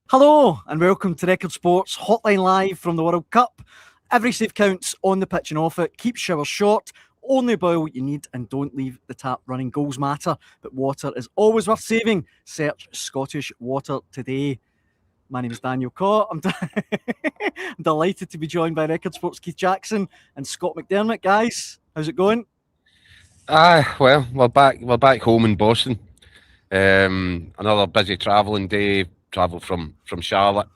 Hello and welcome to Record Sports Hotline live from the World Cup. Every save counts on the pitch and off it. Keep showers short. Only boil what you need and don't leave the tap running. Goals matter, but water is always worth saving. Search Scottish Water today. My name is Daniel Cott. I'm delighted to be joined by Record Sports Keith Jackson and Scott McDermott. Guys, how's it going? Well, we're back home in Boston. Another busy travelling day. Travelled from Charlotte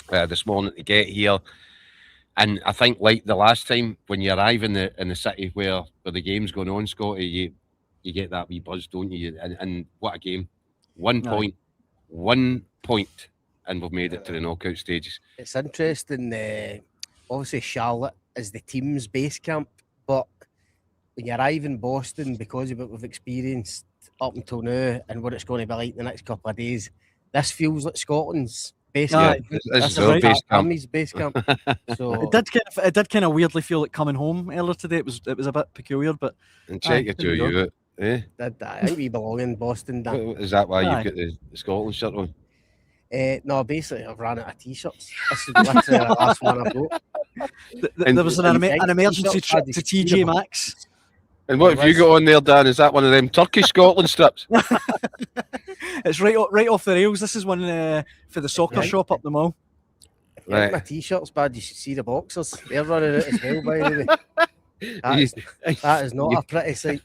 this morning to get here, and I think like the last time when you arrive in the city where the game's going on, Scotty, you get that wee buzz, don't you? And what a game! 1 point, 1 point, and we've made it to the knockout stages. It's interesting. Obviously, Charlotte is the team's base camp, but when you arrive in Boston, because of what we've experienced up until now and what it's going to be like the next couple of days, this feels like Scotland's base camp. This is our base camp. So it did kind of weirdly feel like coming home earlier today. It was a bit peculiar, but and check it to you. I think we belong in Boston. Dan. Is that why you've got the Scotland shirt on? No, basically I've ran out of t-shirts. This is literally the last one I've got. There was an emergency trip to TJ Maxx. And what have you got on there, Dan? Is that one of them Turkish Scotland strips? It's right off the rails. This is one for the soccer shop up the mall. Right. My t-shirt's bad. You should see the boxers. They're running out as well, by the way. That is not a pretty sight.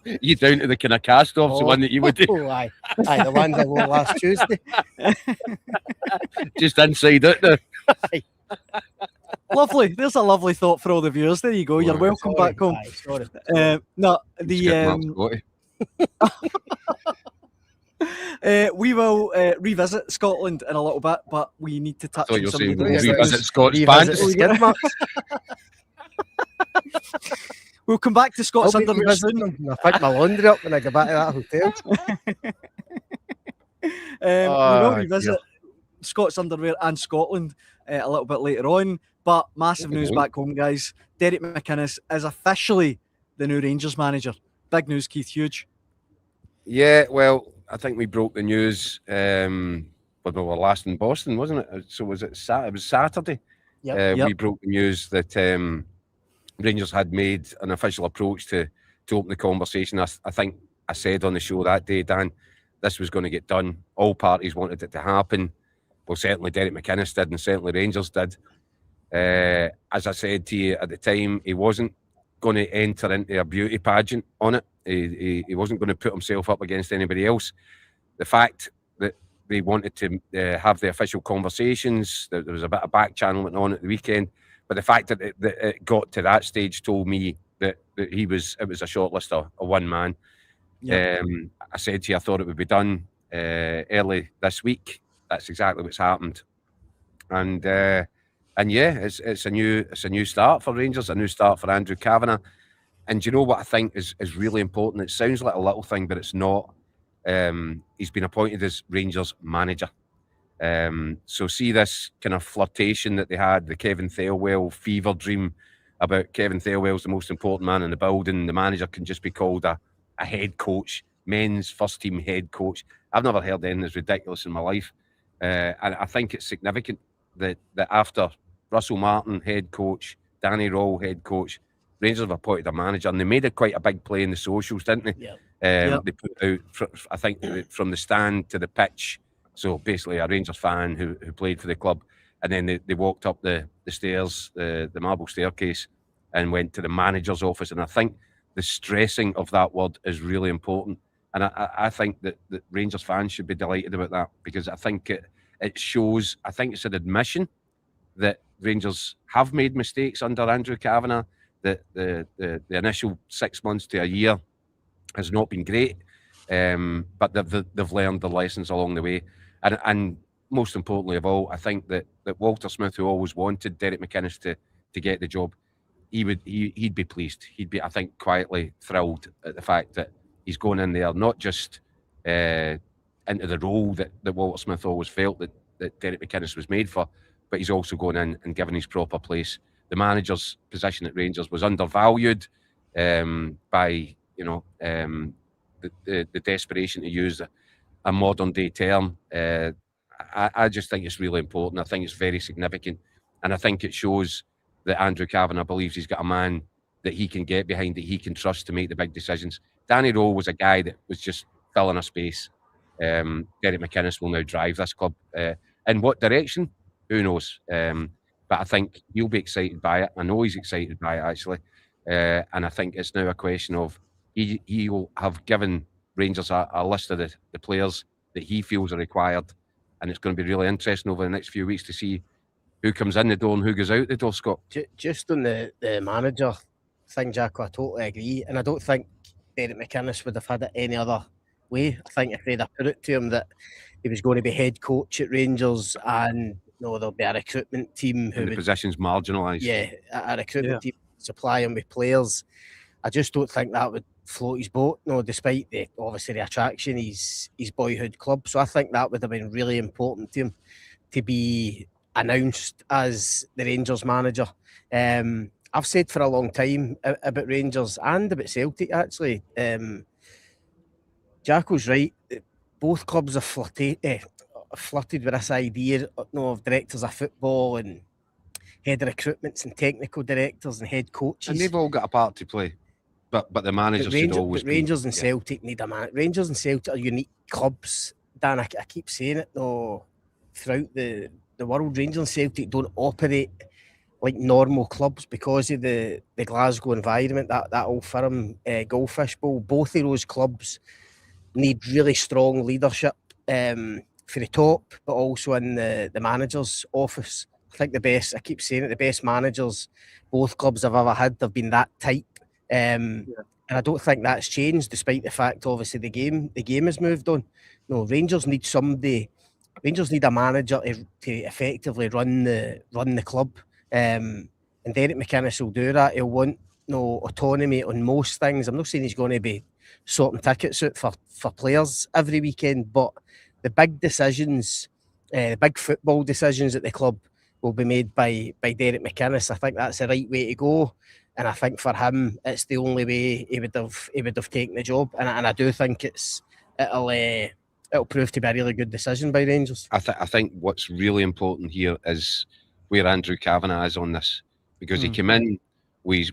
You down to the kind of cast-offs, the one that you would do? Aye, the ones I wore last Tuesday. Just inside out there. Lovely. There's a lovely thought for all the viewers. There you go. You're welcome back home. Sorry. We will revisit Scotland in a little bit, but we need to touch on some of the revisit Scott's pants. We'll come back to Scott's underwear soon. I pick my laundry up when I get back to that hotel. We will revisit Scott's underwear and Scotland a little bit later on. But massive news back home, guys. Derek McInnes is officially the new Rangers manager. Big news, Keith. Huge. Yeah, well, I think we broke the news when we were last in Boston, wasn't it? So was it It was Saturday. Yep. We broke the news that Rangers had made an official approach to open the conversation. I think I said on the show that day, Dan, this was going to get done. All parties wanted it to happen. Well, certainly Derek McInnes did, and certainly Rangers did. As I said to you at the time, he wasn't going to enter into a beauty pageant on it. He wasn't going to put himself up against anybody else. The fact that they wanted to have the official conversations, there was a bit of back channeling on at the weekend, but the fact that it got to that stage told me that it was a short list of one man. Yep. I said to you, I thought it would be done early this week. That's exactly what's happened, and yeah, it's a new start for Rangers, a new start for Andrew Kavanagh. And you know what I think is really important? It sounds like a little thing, but it's not. He's been appointed as Rangers manager. So see this kind of flirtation that they had, the Kevin Thelwell fever dream about Kevin Thelwell's the most important man in the building. The manager can just be called a head coach, men's first team head coach. I've never heard anything as ridiculous in my life. And I think it's significant that after Russell Martin, head coach, Danny Rohl, head coach, Rangers have appointed a manager, and they made it quite a big play in the socials, didn't they? Yep. They put out, I think, from the stand to the pitch. So basically, a Rangers fan who played for the club, and then they walked up the stairs, the marble staircase, and went to the manager's office. And I think the stressing of that word is really important. And I think that Rangers fans should be delighted about that, because I think it shows, I think it's an admission that Rangers have made mistakes under Andrew Kavanagh, that the initial 6 months to a year has not been great, but they've learned the lessons along the way. And most importantly of all, I think that Walter Smith, who always wanted Derek McInnes to get the job, he'd be pleased. He'd be, I think, quietly thrilled at the fact that he's going in there, not just into the role that Walter Smith always felt that Derek McInnes was made for, but he's also going in and given his proper place. The manager's position at Rangers was undervalued by the desperation to use a modern day term. I just think it's really important. I think it's very significant, and I think it shows that Andrew Kavanagh believes he's got a man that he can get behind, that he can trust to make the big decisions. Danny Rohl was a guy that was just filling a space. Derek McInnes will now drive this club. In what direction? Who knows? But I think he'll be excited by it. I know he's excited by it, actually. And I think it's now a question of he will have given Rangers a list of the players that he feels are required. And it's going to be really interesting over the next few weeks to see who comes in the door and who goes out the door, Scott. Just on the manager thing, Jack, I totally agree. And I don't think Derek McInnes would have had it any other way. I think if they'd have put it to him that he was going to be head coach at Rangers and there'll be a recruitment team who the position's marginalised. Yeah, a recruitment team supply him with players. I just don't think that would float his boat. No, despite obviously the attraction, his boyhood club. So I think that would have been really important to him to be announced as the Rangers manager. I've said for a long time about Rangers and about Celtic actually. Jacko's right. Both clubs have flirted with this idea of directors of football and head of recruitments and technical directors and head coaches. And they've all got a part to play. But the managers should always be. Rangers and Celtic need a man. Rangers and Celtic are unique clubs. Dan, I keep saying it throughout the world. Rangers and Celtic don't operate like normal clubs because of the Glasgow environment, that old firm Goldfish Bowl. Both of those clubs need really strong leadership for the top, but also in the manager's office. I think I keep saying it, the best managers both clubs have ever had have been that type. And I don't think that's changed, despite the fact, obviously, the game has moved on. No, Rangers need somebody. Rangers need a manager to effectively run the club. And Derek McInnes will do that. He'll want autonomy on most things. I'm not saying he's going to be sorting tickets out for players every weekend, but the big decisions, the big football decisions at the club will be made by Derek McInnes. I think that's the right way to go. And I think for him, it's the only way he would have taken the job. And I do think it'll prove to be a really good decision by Rangers. I think what's really important here is where Andrew Kavanagh is on this, because he came in with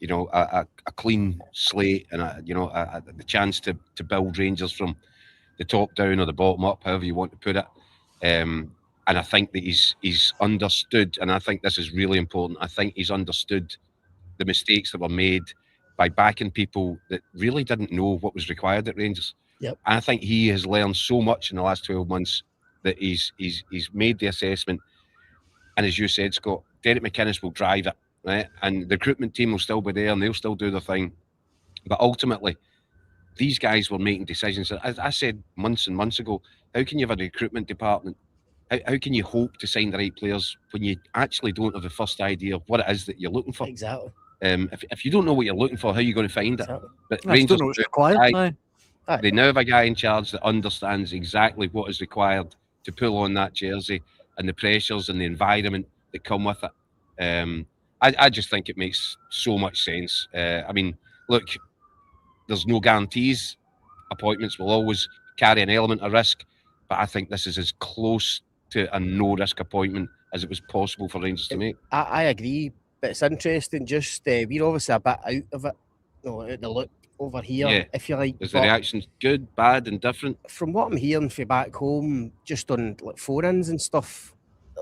a clean slate and the chance to build Rangers from the top down or the bottom up, however you want to put it. And I think that he's understood, and I think this is really important. I think he's understood the mistakes that were made by backing people that really didn't know what was required at Rangers. Yep. And I think he has learned so much in the last 12 months that he's made the assessment. And as you said, Scott, Derek McInnes will drive it, right? And the recruitment team will still be there and they'll still do their thing. But ultimately, these guys were making decisions. As I said months and months ago, how can you have a recruitment department? How can you hope to sign the right players when you actually don't have the first idea of what it is that you're looking for? Exactly. If you don't know what you're looking for, how are you going to find it? Exactly. But Rangers, know what's required. They now have a guy in charge that understands exactly what is required to pull on that jersey and the pressures and the environment that come with it. I just think it makes so much sense. I mean, look, there's no guarantees. Appointments will always carry an element of risk, but I think this is as close to a no-risk appointment as it was possible for Rangers to make. I agree, but it's interesting. Just we're obviously a bit out of it, out the look over here, if you like. Is the reaction good, bad, and different? From what I'm hearing from back home, just on like forums and stuff,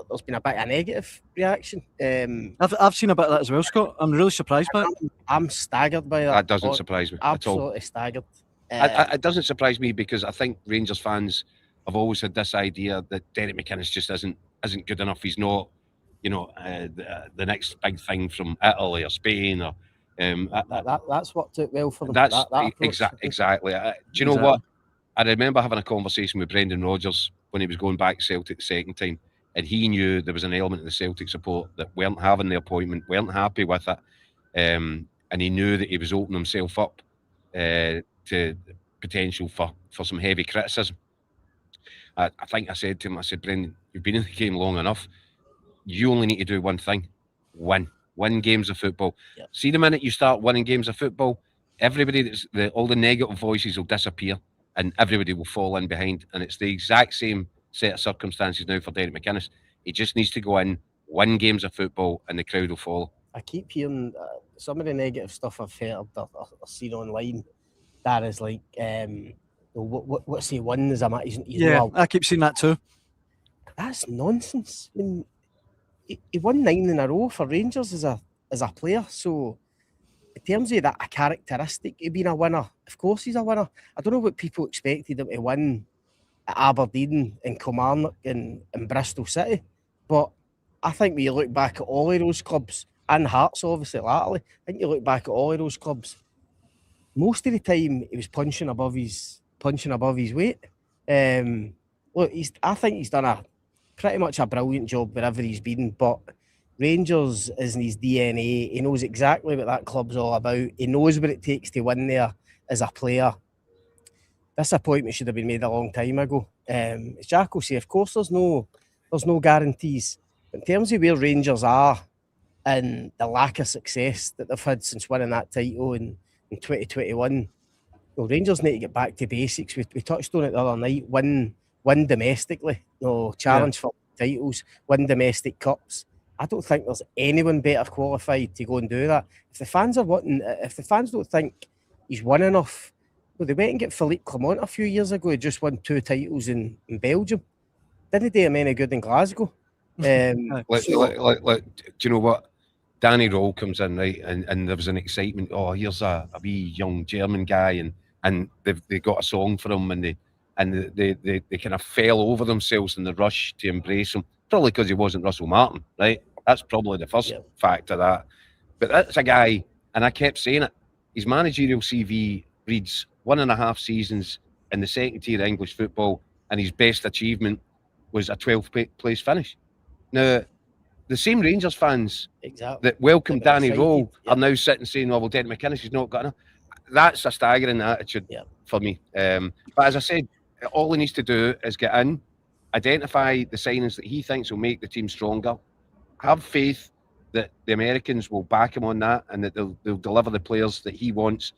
there's been a bit of a negative reaction. I've seen a bit of that as well, Scott. I'm really surprised by it. I'm staggered by that. That doesn't surprise me at all. Absolutely staggered. It doesn't surprise me because I think Rangers fans have always had this idea that Derek McInnes just isn't good enough. He's not, the next big thing from Italy or Spain or. That's what took well for them. That's exactly. Do you know what? I remember having a conversation with Brendan Rodgers when he was going back to Celtic the second time, and he knew there was an element of the Celtic support that weren't having the appointment, weren't happy with it, and he knew that he was opening himself up to potential for some heavy criticism. I think I said to him, Brendan, you've been in the game long enough. You only need to do one thing: win games of football. Yep. See, the minute you start winning games of football, all the negative voices will disappear and everybody will fall in behind. And it's the exact same set of circumstances now for Derek McInnes. He just needs to go in, win games of football, and the crowd will follow. I keep hearing some of the negative stuff I've heard or seen online. That is like, what's he won as a match? I keep seeing that too. That's nonsense. I mean, he won 9 in a row for Rangers as a player. So, in terms of that, a characteristic of being a winner, of course he's a winner. I don't know what people expected him to win at Aberdeen and Kilmarnock and Bristol City, but I think when you look back at all of those clubs, and Hearts obviously latterly, I think you look back at all of those clubs, most of the time he was punching above his weight. Look, I think he's done pretty much a brilliant job wherever he's been, but Rangers is in his DNA. He knows exactly what that club's all about. He knows what it takes to win there as a player. This appointment should have been made a long time ago. As Jack will say, of course there's no guarantees. But in terms of where Rangers are and the lack of success that they've had since winning that title in 2021, well, Rangers need to get back to basics. We touched on it the other night. Win domestically. Challenge for titles. Win domestic cups. I don't think there's anyone better qualified to go and do that. If the fans don't think he's won enough, well, they went and get Philippe Clement a few years ago. He just won 2 titles in Belgium. Didn't do him any good in Glasgow. Do you know what? Danny Rohl comes in, right, and there was an excitement. Oh, here's a wee young German guy, and they got a song for him, and they kind of fell over themselves in the rush to embrace him. Probably because he wasn't Russell Martin, right? That's probably the first fact of that. But that's a guy, and I kept saying it. His managerial CV reads 1.5 seasons in the second tier of English football, and his best achievement was a 12th place finish. Now, the same Rangers fans that welcomed Danny Rohl are now sitting saying, "Oh, well, Derek McInnes has not got enough." That's a staggering attitude for me. But as I said, all he needs to do is get in, identify the signings that he thinks will make the team stronger, have faith that the Americans will back him on that, and that they'll deliver the players that he wants,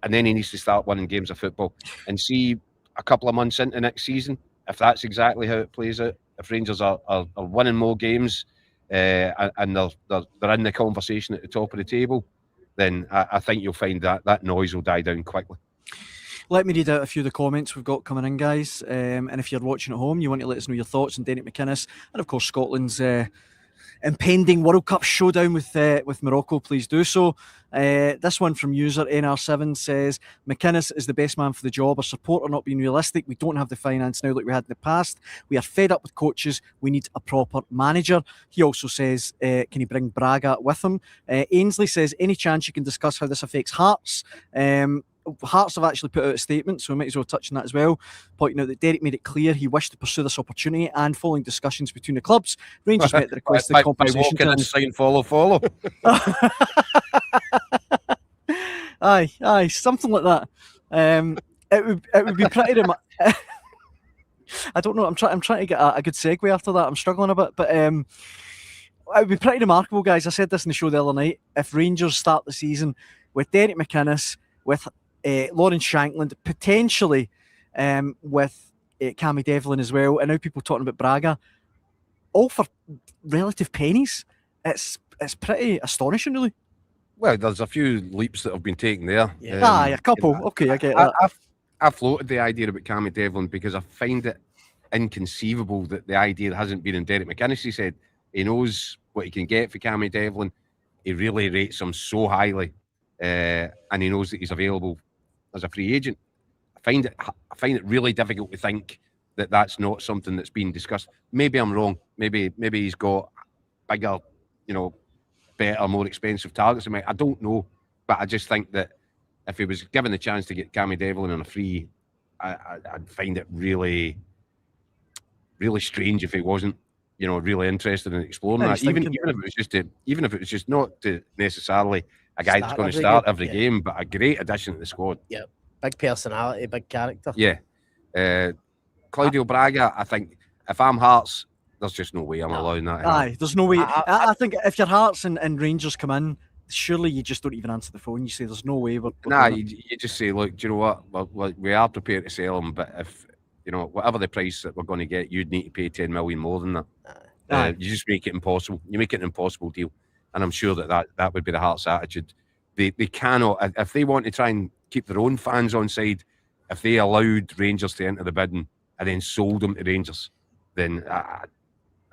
and then he needs to start winning games of football and see a couple of months into next season if that's exactly how it plays out. If Rangers are winning more games and they're in the conversation at the top of the table, then I think you'll find that noise will die down quickly. Let me read out a few of the comments we've got coming in, guys. And if you're watching at home, you want to let us know your thoughts on Derek McInnes and, of course, Scotland's impending World Cup showdown with Morocco, please do so. This one from user NR7 says, McInnes is the best man for the job. Our support are not being realistic. We don't have the finance now like we had in the past. We are fed up with coaches. We need a proper manager. He also says, can he bring Braga with him? Ainsley says, any chance you can discuss how this affects Hearts? Hearts have actually put out a statement, so we might as well touch on that as well, pointing out that Derek made it clear he wished to pursue this opportunity, and following discussions between the clubs, Rangers met the requested compensation terms. Sign follow. Aye, something like that. It would be pretty. I don't know. I'm trying to get a good segue after that. I'm struggling a bit, but it would be pretty remarkable, guys. I said this in the show the other night. If Rangers start the season with Derek McInnes, with Lawrence Shankland, potentially with Cammy Devlin as well, and now people talking about Braga, all for relative pennies. It's pretty astonishing, really. Well, there's a few leaps that have been taken there. A couple. Okay, I get that. I floated the idea about Cammy Devlin because I find it inconceivable that the idea hasn't been in Derek McInnes. He said he knows what he can get for Cammy Devlin. He really rates him so highly. And he knows that he's available as a free agent. I find it really difficult to think that that's not something that's been discussed. Maybe I'm wrong. Maybe he's got bigger, better, more expensive targets. I don't know, but I just think that if he was given the chance to get Cammy Devlin on a free, I'd find it really, really strange if he wasn't, really interested in exploring that. Even if it was just not to necessarily a guy that's going to start every game, but a great addition to the squad. Yeah, big personality, big character. Yeah. Claudio Braga, I think if I'm Hearts, there's just no way I'm allowing that. Aye, there's no way. I think if your Hearts and Rangers come in, surely you just don't even answer the phone. You say there's no way. You just say, look, do you know what? Well, we are prepared to sell him, but whatever the price that we're going to get, you'd need to pay 10 million more than that. You just make it impossible. You make it an impossible deal. And I'm sure that would be the Hearts' attitude. They cannot, if they want to try and keep their own fans on side, if they allowed Rangers to enter the bidding and then sold them to Rangers, then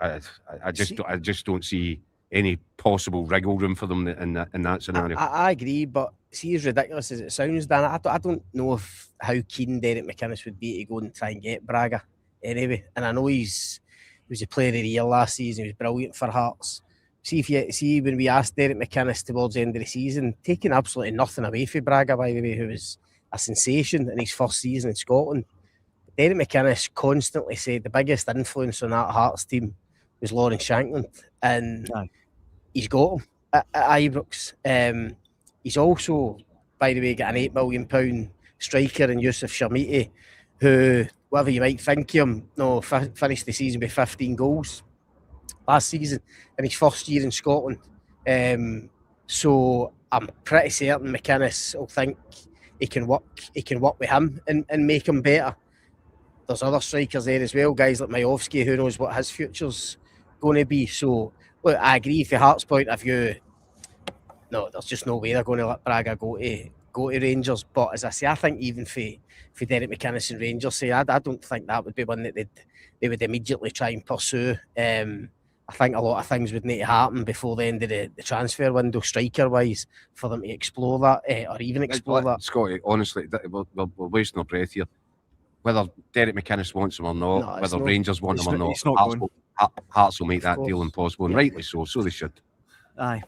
I just don't see any possible wriggle room for them in that scenario. I agree, but see, as ridiculous as it sounds, Dan, I don't know how keen Derek McInnes would be to go and try and get Braga anyway. And I know he was a player of the year last season. He was brilliant for Hearts. See, when we asked Derek McInnes towards the end of the season, taking absolutely nothing away from Braga, by the way, who was a sensation in his first season in Scotland. Derek McInnes constantly said the biggest influence on that Hearts team was Lawrence Shankland, and he's got him at Ibrox. He's also, by the way, got an £8 million striker in Yusuf Shamiti, who, whatever you might think of him, finished the season with 15 goals last season in his first year in Scotland. So I'm pretty certain McInnes will think he can work with him and make him better. There's other strikers there as well, guys like Majowski, who knows what his future's going to be. So, look, I agree from Hearts' point of view. No, there's just no way they're going to let Braga go to Rangers. But as I say, I think even for Derek McInnes and Rangers, I don't think that would be one that they would immediately try and pursue. I think a lot of things would need to happen before the end of the transfer window, striker-wise, for them to explore that or even explore that. Scotty, honestly, we're wasting our breath here. Whether Derek McInnes wants him or not, whether Rangers want him or not, Hearts will make that deal impossible, and rightly so. So they should. Aye.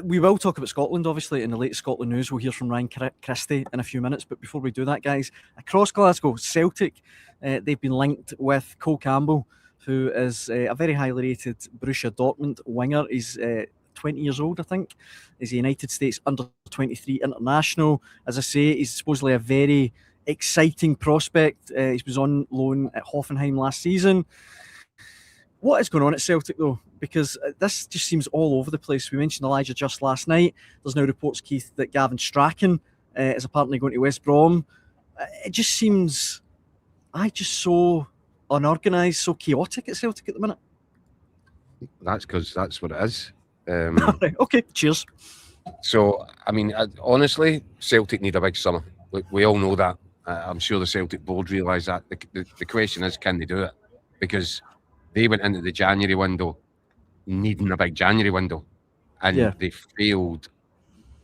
We will talk about Scotland, obviously, in the latest Scotland news. We'll hear from Ryan Christie in a few minutes. But before we do that, guys, across Glasgow, Celtic, they've been linked with Cole Campbell, who is a very highly rated Borussia Dortmund winger. He's 20 years old, I think. He's a United States under-23 international. As I say, he's supposedly a very exciting prospect. He was on loan at Hoffenheim last season. What is going on at Celtic, though? Because this just seems all over the place. We mentioned Elijah just last night. There's now reports, Keith, that Gavin Strachan is apparently going to West Brom. It just seems just so unorganised, so chaotic at Celtic at the minute. That's because that's what it is. Right, okay, cheers. So, I mean, honestly, Celtic need a big summer. We all know that. I'm sure the Celtic board realise that. The question is, can they do it? Because they went into the January window needing a big January window, and they failed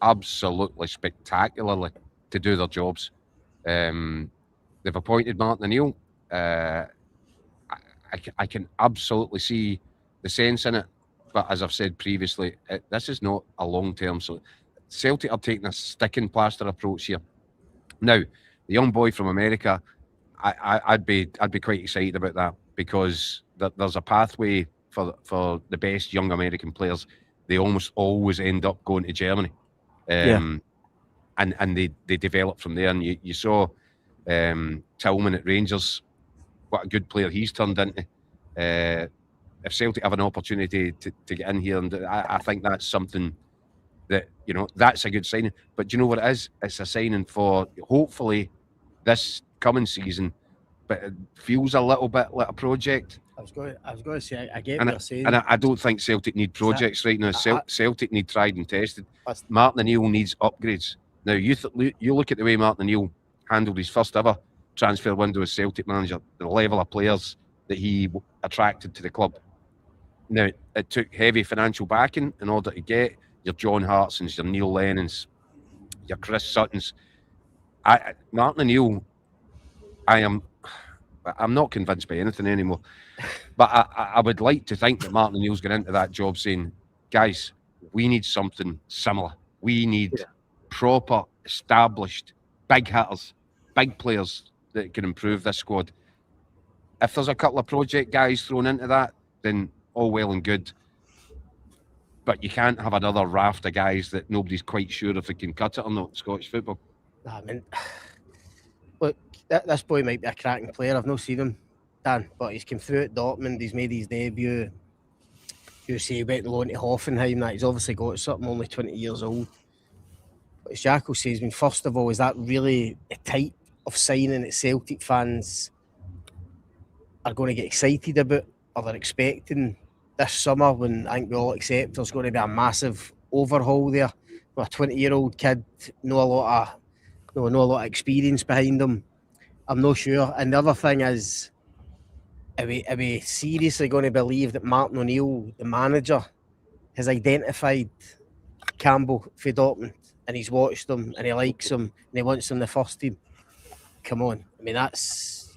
absolutely spectacularly to do their jobs. They've appointed Martin O'Neill. I can absolutely see the sense in it, but as I've said previously, this is not a long-term. So Celtic are taking a stick and plaster approach here. Now, the young boy from America, I'd be quite excited about that, because there's a pathway for the best young American players. They almost always end up going to Germany, and they develop from there. And you saw Tillman at Rangers, what a good player he's turned into. If Celtic have an opportunity to get in here, and I think that's something that, that's a good signing. But do you know what it is? It's a signing for hopefully this coming season, but it feels a little bit like a project. I was going to say, I get what you're saying. And I don't think Celtic need projects right now. Celtic need tried and tested. Martin O'Neill needs upgrades. Now, you look at the way Martin O'Neill handled his first ever transfer window as Celtic manager, the level of players that he attracted to the club. Now, it took heavy financial backing in order to get your John Hartsons, your Neil Lennons, your Chris Suttons. Martin O'Neill, I'm not convinced by anything anymore. But I would like to think that Martin O'Neill's going into that job saying, guys, we need something similar. We need proper, established, big hitters, big players that can improve this squad. If there's a couple of project guys thrown into that, then all well and good. But you can't have another raft of guys that nobody's quite sure if they can cut it or not in Scottish football. I mean, look, this boy might be a cracking player. I've not seen him, Dan, but he's come through at Dortmund. He's made his debut. You say he went loan to Hoffenheim. That he's obviously got something, only 20 years old. But as Jacko says, first of all, is that really the type of signing that Celtic fans are going to get excited about, or they're expecting this summer, when I think we all accept there's going to be a massive overhaul there. A 20-year-old kid, know a lot of experience behind them. I'm not sure. And the other thing is, are we seriously going to believe that Martin O'Neill, the manager, has identified Campbell for Dortmund, and he's watched them and he likes them and he wants them in the first team? Come on. I mean, that's,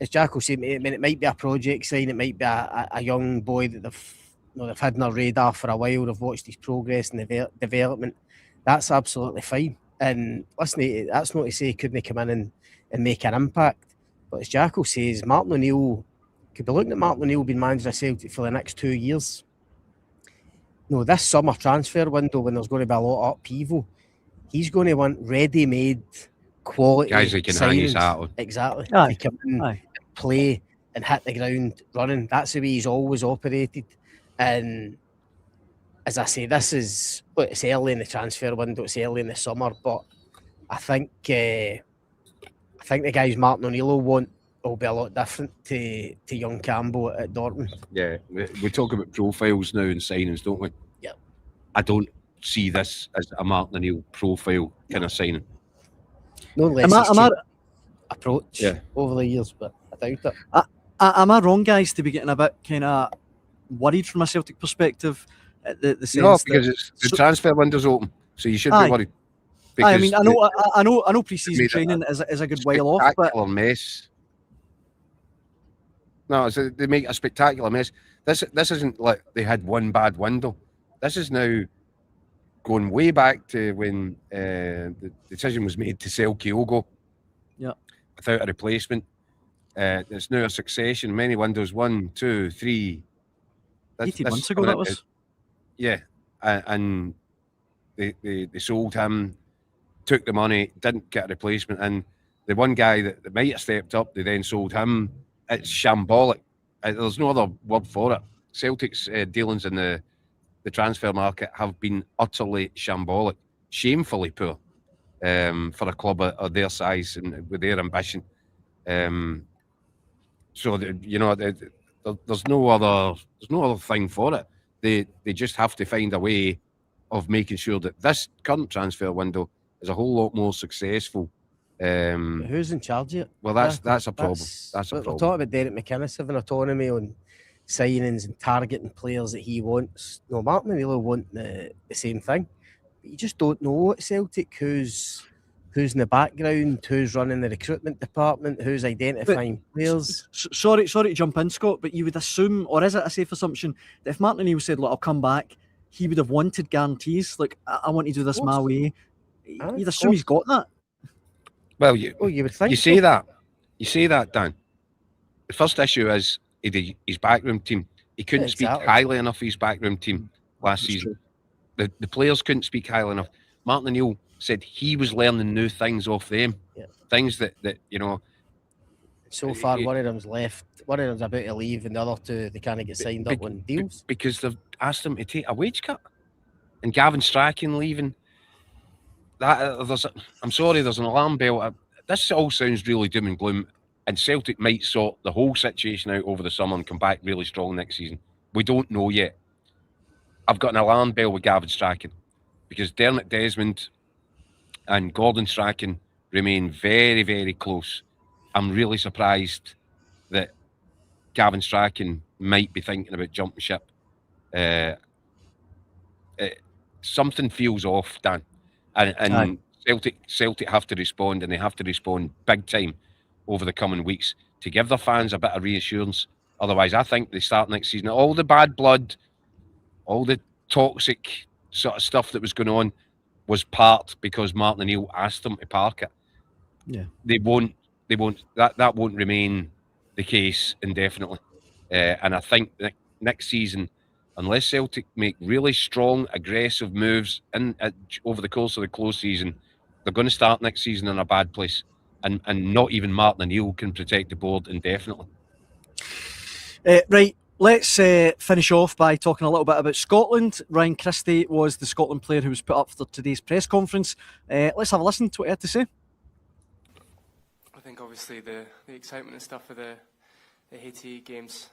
as Jack will say, I mean, it might be a project sign, it might be a young boy that they've had on their radar for a while, they've watched his progress and development. That's absolutely fine. And listen, that's not to say he couldn't come in and make an impact. But as Jackal says, Martin O'Neill could be looking at Martin O'Neill being manager of Celtic for the next 2 years. This summer transfer window, when there's going to be a lot of upheaval, he's going to want ready-made quality guys that can hang his hat on. Exactly. Aye. To come in, Aye. play and hit the ground running. That's the way he's always operated. And as I say, it's early in the transfer window, it's early in the summer, but I think the guys Martin O'Neill will be a lot different to young Campbell at Dortmund. Yeah, we talk about profiles now and signings, don't we? Yeah. I don't see this as a Martin O'Neill profile kind of signing. No less approach over the years, but I doubt it. Am I wrong, guys, to be getting a bit kind of worried from a Celtic perspective? The sense no, because the transfer window's open, so you should be worried. I mean, I know pre-season training is a good while off, but mess. No, they make a spectacular mess. This isn't like they had one bad window. This is now going way back to when the decision was made to sell Kyogo. Yeah. Without a replacement. It's now a succession, many windows, 1, 2, 3. 18 months ago, that was. Yeah, and they sold him, took the money, didn't get a replacement, and the one guy that might have stepped up, they then sold him. It's shambolic. There's no other word for it. Celtic's dealings in the transfer market have been utterly shambolic, shamefully poor for a club of their size and with their ambition. So there's no other thing for it. They just have to find a way of making sure that this current transfer window is a whole lot more successful. Who's in charge of it? Well, that's a problem. That's a problem. We're talking about Derek McInnes having autonomy on signings and targeting players that he wants. No, Martin O'Neill want the same thing. But you just don't know at Celtic who's in the background, who's running the recruitment department, who's identifying players. Sorry to jump in, Scott, but you would assume, or is it a safe assumption, that if Martin O'Neill said, look, I'll come back, he would have wanted guarantees, like, I want to do this my way. You'd assume he's got that. Well, you would think you say that. You say that, Dan. The first issue is his backroom team. He couldn't speak highly enough of his backroom team last season. The players couldn't speak highly enough. Martin O'Neill said he was learning new things off them. Yeah. Things that So far, one of them's left. One of them's about to leave, and the other two, they can't get signed up on deals. Because they've asked him to take a wage cut. And Gavin Strachan leaving. I'm sorry, there's an alarm bell. This all sounds really doom and gloom, and Celtic might sort the whole situation out over the summer and come back really strong next season. We don't know yet. I've got an alarm bell with Gavin Strachan because Dermot Desmond and Gordon Strachan remain very, very close. I'm really surprised that Gavin Strachan might be thinking about jumping ship. Something feels off, Dan. And Celtic have to respond, and they have to respond big time over the coming weeks to give their fans a bit of reassurance. Otherwise, I think they start next season. All the bad blood, all the toxic sort of stuff that was going on was part because Martin O'Neill asked them to park it. Yeah, they won't. That won't remain the case indefinitely. And I think next season, unless Celtic make really strong, aggressive moves over the course of the close season, they're going to start next season in a bad place. And not even Martin O'Neill can protect the board indefinitely. Right, let's finish off by talking a little bit about Scotland. Ryan Christie was the Scotland player who was put up for today's press conference. Let's have a listen to what he had to say. I think obviously the excitement and stuff of the Haiti games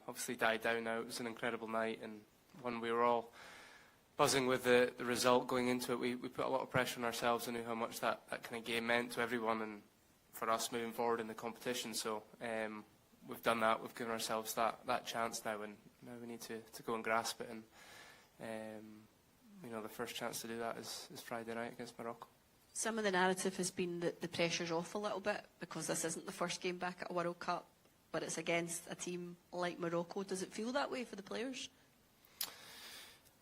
obviously died down now. It was an incredible night, and when we were all buzzing with the result going into it, we put a lot of pressure on ourselves. I knew how much that kind of game meant to everyone and for us moving forward in the competition. So we've done that. We've given ourselves that chance now, and now we need to go and grasp it. And the first chance to do that is Friday night against Morocco. Some of the narrative has been that the pressure's off a little bit because this isn't the first game back at a World Cup, but it's against a team like Morocco. Does it feel that way for the players?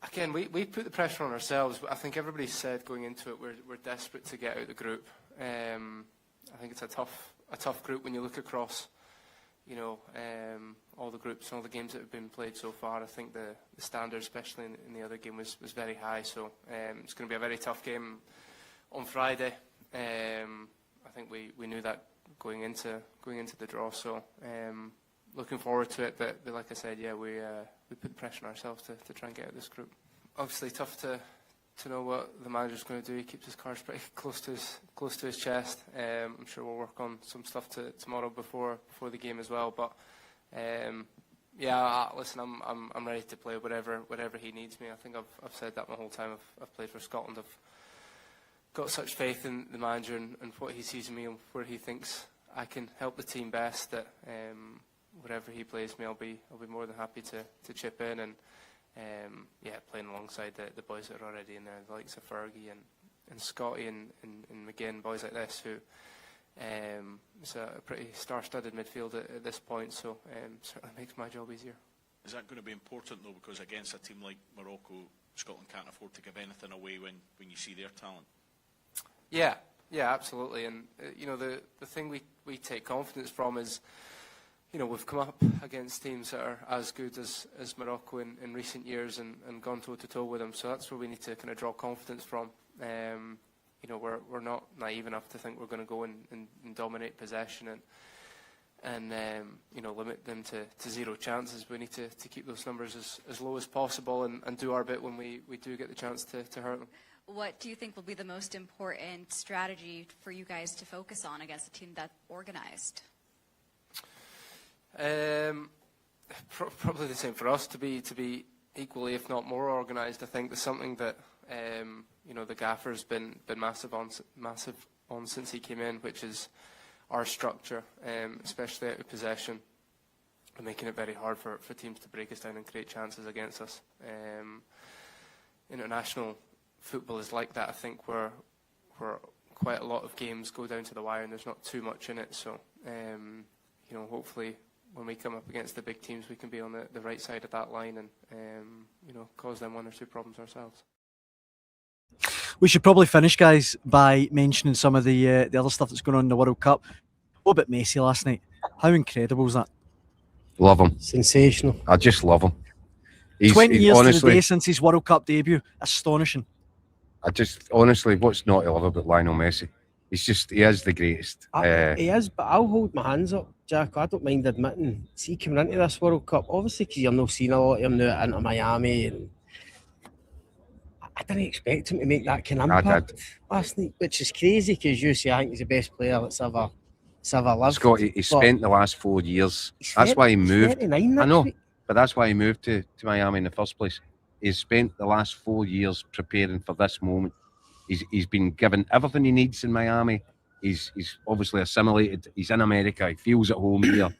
Again, we put the pressure on ourselves, but I think everybody said going into it we're desperate to get out of the group. I think it's a tough group when you look across, all the groups and all the games that have been played so far. I think the standard, especially in the other game, was very high. So it's going to be a very tough game on Friday. I think we knew that going into the draw. So looking forward to it. But like I said, yeah, we put the pressure on ourselves to try and get out of this group. Obviously, tough to know what the manager's going to do. He keeps his cards pretty close to his chest. I'm sure we'll work on some stuff tomorrow before the game as well. But listen, I'm ready to play whatever he needs me. I think I've said that my whole time I've played for Scotland. I've got such faith in the manager and what he sees in me and where he thinks I can help the team best. That whatever he plays me, I'll be more than happy to chip in and playing alongside the boys that are already in there, the likes of Fergie and Scotty and McGinn, boys like this who it's a pretty star-studded midfield at this point. So certainly makes my job easier. Is that going to be important though, because against a team like Morocco, Scotland can't afford to give anything away when you see their talent? Yeah, absolutely. And the thing we take confidence from is, we've come up against teams that are as good as Morocco in recent years and gone toe-to-toe with them. So that's where we need to kind of draw confidence from. We're not naive enough to think we're going to go and dominate possession and limit them to zero chances. We need to keep those numbers as low as possible and do our bit when we do get the chance to hurt them. What do you think will be the most important strategy for you guys to focus on against a team that's organised? Probably the same for us, to be equally, if not more, organised. I think there's something that the gaffer's been massive on since he came in, which is our structure, especially out of possession, and making it very hard for teams to break us down and create chances against us. International football is like that, I think, where quite a lot of games go down to the wire and there's not too much in it. So hopefully when we come up against the big teams, we can be on the right side of that line and cause them one or two problems ourselves. We should probably finish, guys, by mentioning some of the other stuff that's going on in the World Cup. A bit messy last night. How incredible is that? Love him. Sensational. I just love him. 20 years honestly, to the day since his World Cup debut. Astonishing. Honestly, what's not to love about Lionel Messi? He is the greatest. He is, but I'll hold my hands up, Jack. I don't mind admitting, see, coming into this World Cup, obviously because you're not seeing a lot of him now at Inter Miami, and I didn't expect him to make that kind of impact last night, which is crazy because you say I think he's the best player that's ever lived. Scott, he spent the last 4 years. That's why he moved. I know, but that's why he moved to Miami in the first place. He's spent the last 4 years preparing for this moment. He's been given everything he needs in Miami. He's obviously assimilated. He's in America. He feels at home here.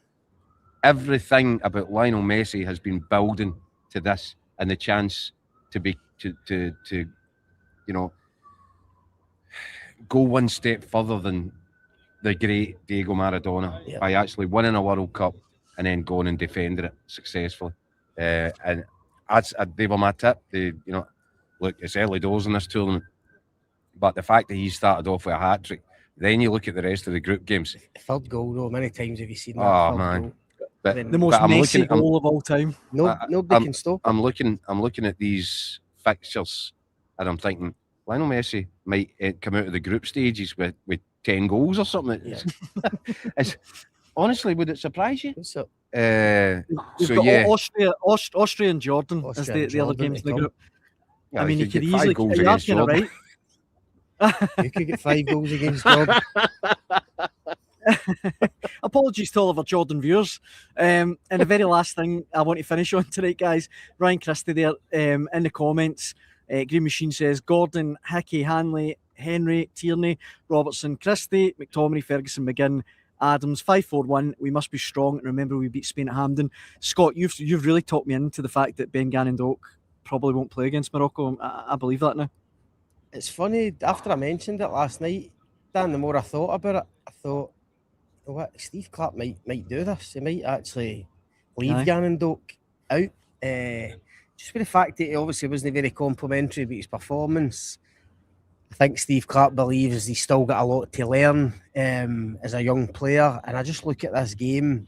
Everything about Lionel Messi has been building to this and the chance to go one step further than the great Diego Maradona by actually winning a World Cup and then going and defending it successfully. And they were my tip. Look, it's early doors in this tournament, but the fact that he started off with a hat-trick, then you look at the rest of the group games. Third goal, though. Many times have you seen that? Oh, man. Goal? But the most Messi goal of all time. Nobody can stop. I'm looking at these fixtures and I'm thinking Lionel Messi might come out of the group stages with 10 goals or something. Yeah. Honestly, would it surprise you? What's up? Austria and Jordan as the other games in the group. Yeah, I mean, you could easily goals against Jordan. Right. You could get 5 goals against Jordan. Apologies to all of our Jordan viewers. And the very last thing I want to finish on tonight, guys, Ryan Christie there in the comments. Green Machine says, Gordon, Hickey, Hanley, Henry, Tierney, Robertson, Christie, McTominay, Ferguson, McGinn, Adams, 5-4-1. We must be strong. And remember, we beat Spain at Hampden. Scott, you've really talked me into the fact that Ben Gannon-Doak probably won't play against Morocco. I believe that now. It's funny, after I mentioned it last night, Dan, the more I thought about it, I thought, what, Steve Clarke might do this. He might actually leave Gannon-Doak out. Just for the fact that he obviously wasn't very complimentary about his performance. I think Steve Clarke believes he's still got a lot to learn as a young player. And I just look at this game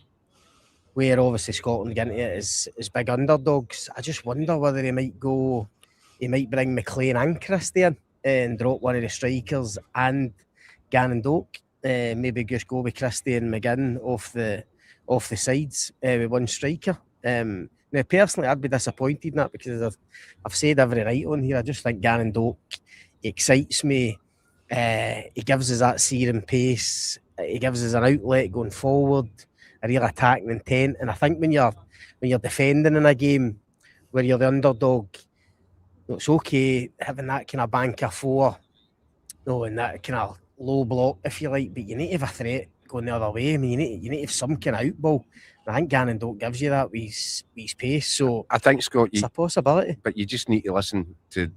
where obviously Scotland get into it as big underdogs. I just wonder whether he might bring McLean and Christie in and drop one of the strikers and Gannon-Doak. Maybe just go with Christie and McGinn off the sides with one striker. Now, personally, I'd be disappointed in that because I've said every night on here, I just think Gannon-Doak excites me. He gives us that searing pace. He gives us an outlet going forward, a real attacking intent. And I think when you're defending in a game where you're the underdog, it's okay having that kind of banker four, and that kind of low block, if you like, but you need to have a threat going the other way. I mean, you need to have some kind of outball. I think Gannon-Doak gives you that with his pace. So I think, Scott, it's a possibility. But you just need to listen to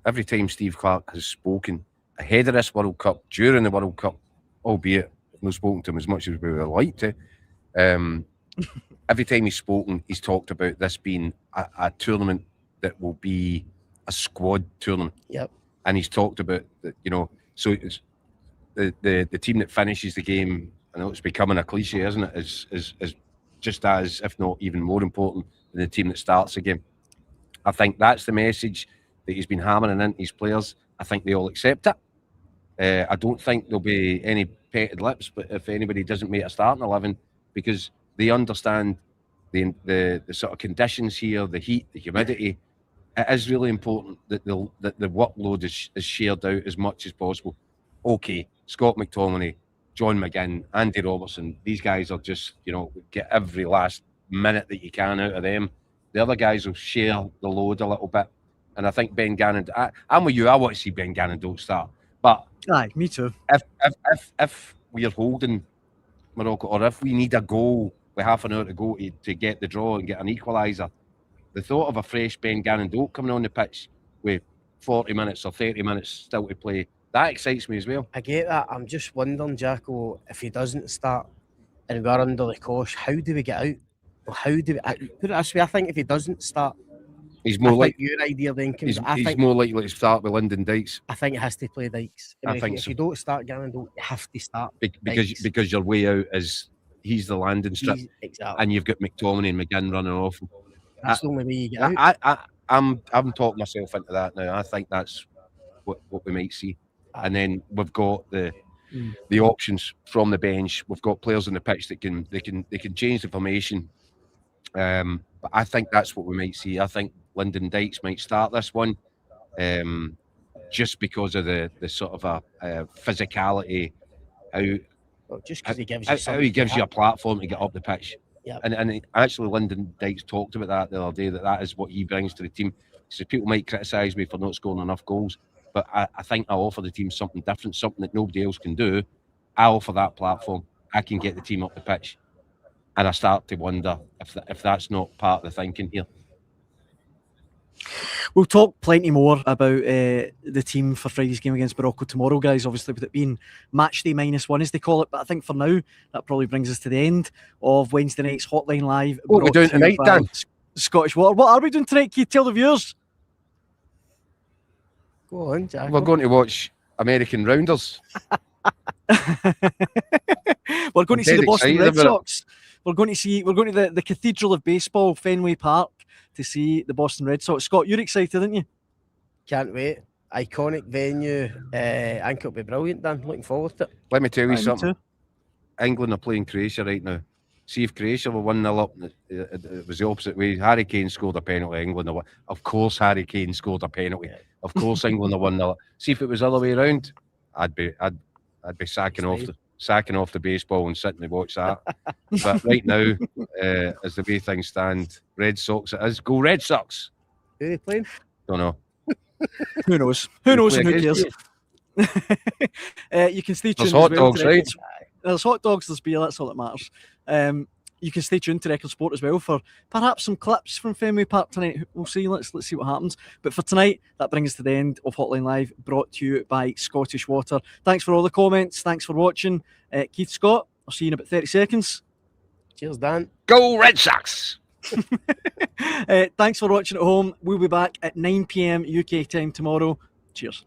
every time Steve Clarke has spoken ahead of this World Cup, during the World Cup, albeit I've not spoken to him as much as we would like to. Every time he's spoken, he's talked about this being a tournament that will be a squad tournament. Yep. And he's talked about that, so it's the team that finishes the game. I know it's becoming a cliche, isn't it? Is just as, if not even more important than the team that starts the game. I think that's the message that he's been hammering into his players. I think they all accept it. I don't think there'll be any petted lips, but if anybody doesn't make a starting 11, because they understand the sort of conditions here, the heat, the humidity. It is really important that the workload is shared out as much as possible. Okay, Scott McTominay, John McGinn, Andy Robertson, these guys are just, get every last minute that you can out of them. The other guys will share the load a little bit. And I think Ben Gannon, I'm with you, I want to see Ben Gannon-Doak start. But aye, me too. If we're holding Morocco, or if we need a goal with half an hour to go to get the draw and get an equaliser, the thought of a fresh Ben Gannon-Doak coming on the pitch with 40 minutes or 30 minutes still to play, that excites me as well. I get that. I'm just wondering, Jacko, if he doesn't start and we're under the cosh, how do we get out? Well, how do we put it this way? I think if he doesn't start, he's more likely. Your idea then comes. He's more likely to start with Lyndon Dykes. I think it has to play Dykes. I think if so. you don't start Gannon-Doak, you have to start because your way out is he's the landing strip, exactly, and you've got McTominay and McGinn running off. That's the only way you get out. I'm talking myself into that now. I think that's what we might see. And then we've got the options from the bench. We've got players on the pitch that can change the formation. But I think that's what we might see. I think Lyndon Dykes might start this one, just because of the sort of a physicality, just because he gives you he gives you a platform to get up the pitch. Yep. And actually Lyndon Dykes talked about that the other day, that is what he brings to the team. So people might criticise me for not scoring enough goals, but I think I offer the team something different, something that nobody else can do. I offer that platform. I can get the team up the pitch. And I start to wonder if that's not part of the thinking here. We'll talk plenty more about the team for Friday's game against Morocco tomorrow, guys, obviously with it being match day -1 as they call it. But I think for now, that probably brings us to the end of Wednesday night's Hotline Live. What are we doing tonight, Dan? Scottish Water. What are we doing tonight, Keith? Tell the viewers. Go on, Jack. We're going to watch American Rounders. We're going to see the Boston Red Sox. We're going to the Cathedral of Baseball, Fenway Park, to see the Boston Red Sox. Scott, you're excited, aren't you? Can't wait. Iconic venue. I think it'll be brilliant, Dan. Looking forward to it. Let me tell you something. England are playing Croatia right now. See if Croatia were 1-0 up. It was the opposite way. Harry Kane scored a penalty. England are Of course, Harry Kane scored a penalty. Yeah. Of course, England are 1-0. See if it was the other way around, I'd be sacking off sacking off the baseball and sitting to watch that. But right now, as the way things stand, Red Sox it is. Go Red Sox! Who are they playing? Don't know. Who knows? Who knows and who against cares? You can stay tuned. There's hot as well dogs, to right? Records. There's hot dogs, there's beer, that's all that matters. You can stay tuned to Record Sport as well for perhaps some clips from Fenway Park tonight. We'll see. Let's see what happens. But for tonight, that brings us to the end of Hotline Live, brought to you by Scottish Water. Thanks for all the comments. Thanks for watching. Keith, Scott, I'll see you in about 30 seconds. Cheers, Dan. Go Red Sox! Thanks for watching at home. We'll be back at 9 p.m. UK time tomorrow. Cheers.